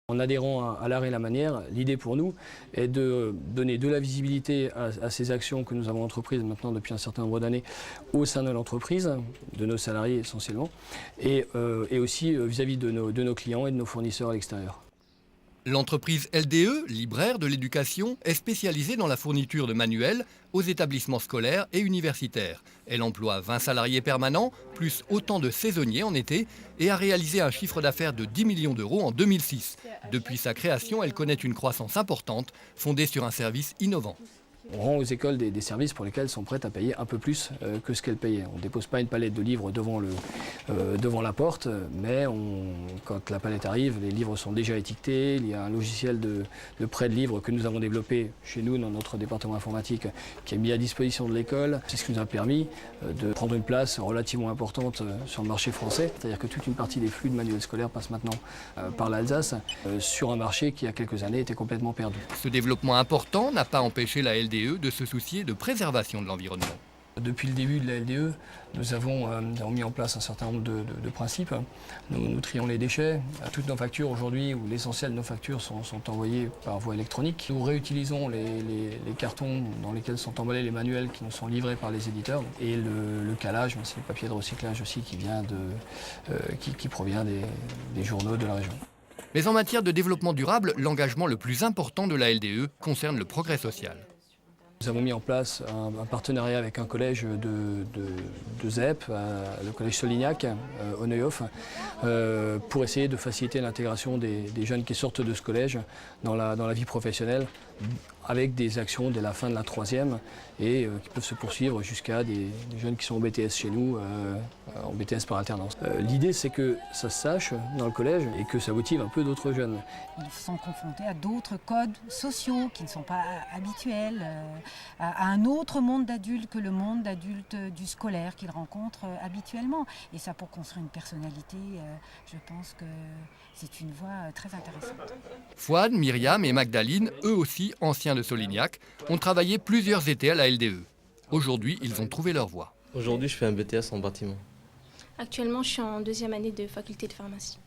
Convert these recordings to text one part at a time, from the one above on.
En adhérant à l'art et la manière, l'idée pour nous est de donner de la visibilité à ces actions que nous avons entreprises maintenant depuis un certain nombre d'années au sein de l'entreprise, de nos salariés essentiellement, et aussi vis-à-vis de nos clients et de nos fournisseurs à l'extérieur. L'entreprise LDE, libraire de l'éducation, est spécialisée dans la fourniture de manuels aux établissements scolaires et universitaires. Elle emploie 20 salariés permanents, plus autant de saisonniers en été, et a réalisé un chiffre d'affaires de 10 millions d'euros en 2006. Depuis sa création, elle connaît une croissance importante, fondée sur un service innovant. On rend aux écoles des services pour lesquels elles sont prêtes à payer un peu plus que ce qu'elles payaient. On ne dépose pas une palette de livres devant la porte, mais quand la palette arrive, les livres sont déjà étiquetés. Il y a un logiciel de prêt de livres que nous avons développé chez nous dans notre département informatique qui est mis à disposition de l'école. C'est ce qui nous a permis de prendre une place relativement importante sur le marché français. C'est-à-dire que toute une partie des flux de manuels scolaires passe maintenant par l'Alsace sur un marché qui, il y a quelques années, était complètement perdu. Ce développement important n'a pas empêché la LDE de se soucier de préservation de l'environnement. Depuis le début de la LDE, nous avons mis en place un certain nombre de principes. Nous trions les déchets. Toutes nos factures aujourd'hui, ou l'essentiel de nos factures, sont envoyées par voie électronique. Nous réutilisons les cartons dans lesquels sont emballés les manuels qui nous sont livrés par les éditeurs. Et le calage, c'est le papier de recyclage aussi qui provient des journaux de la région. Mais en matière de développement durable, l'engagement le plus important de la LDE concerne le progrès social. Nous avons mis en place un partenariat avec un collège de ZEP, le collège Solignac, au Neuhof, pour essayer de faciliter l'intégration des jeunes qui sortent de ce collège dans la vie professionnelle, avec des actions dès la fin de la troisième et qui peuvent se poursuivre jusqu'à des jeunes qui sont en BTS chez nous, en BTS par alternance. L'idée, c'est que ça se sache dans le collège et que ça motive un peu d'autres jeunes. Ils sont confrontés à d'autres codes sociaux qui ne sont pas habituels, à un autre monde d'adultes que le monde d'adultes du scolaire qu'ils rencontrent habituellement. Et ça, pour construire une personnalité, je pense que c'est une voie très intéressante. Fouad, Myriam et Magdaline, eux aussi anciens de Solignac, ont travaillé plusieurs étés à la LDE. Aujourd'hui, ils ont trouvé leur voie. Aujourd'hui, je fais un BTS en bâtiment. Actuellement, je suis en deuxième année de faculté de pharmacie.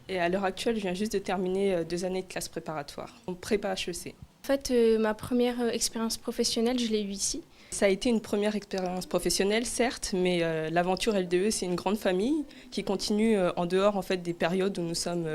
Et à l'heure actuelle, je viens juste de terminer 2 années de classe préparatoire, en prépa HEC. En fait, ma première expérience professionnelle, je l'ai eue ici. Ça a été une première expérience professionnelle, certes, mais l'aventure LDE, c'est une grande famille qui continue en dehors en fait, des périodes où nous sommes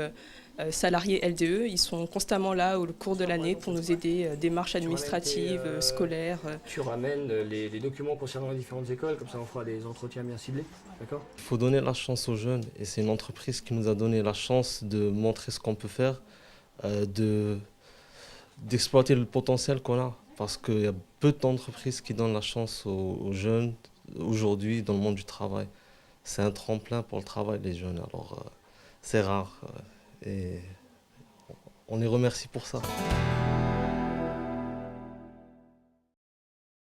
salariés LDE. Ils sont constamment là au cours de l'année pour nous aider, démarches administratives, scolaires. Tu ramènes les documents concernant les différentes écoles, comme ça on fera des entretiens bien ciblés, d'accord ? Il faut donner la chance aux jeunes et c'est une entreprise qui nous a donné la chance de montrer ce qu'on peut faire, d'exploiter le potentiel qu'on a. Parce qu'il y a peu d'entreprises qui donnent la chance aux jeunes aujourd'hui dans le monde du travail. C'est un tremplin pour le travail, les jeunes. Alors c'est rare et on les remercie pour ça.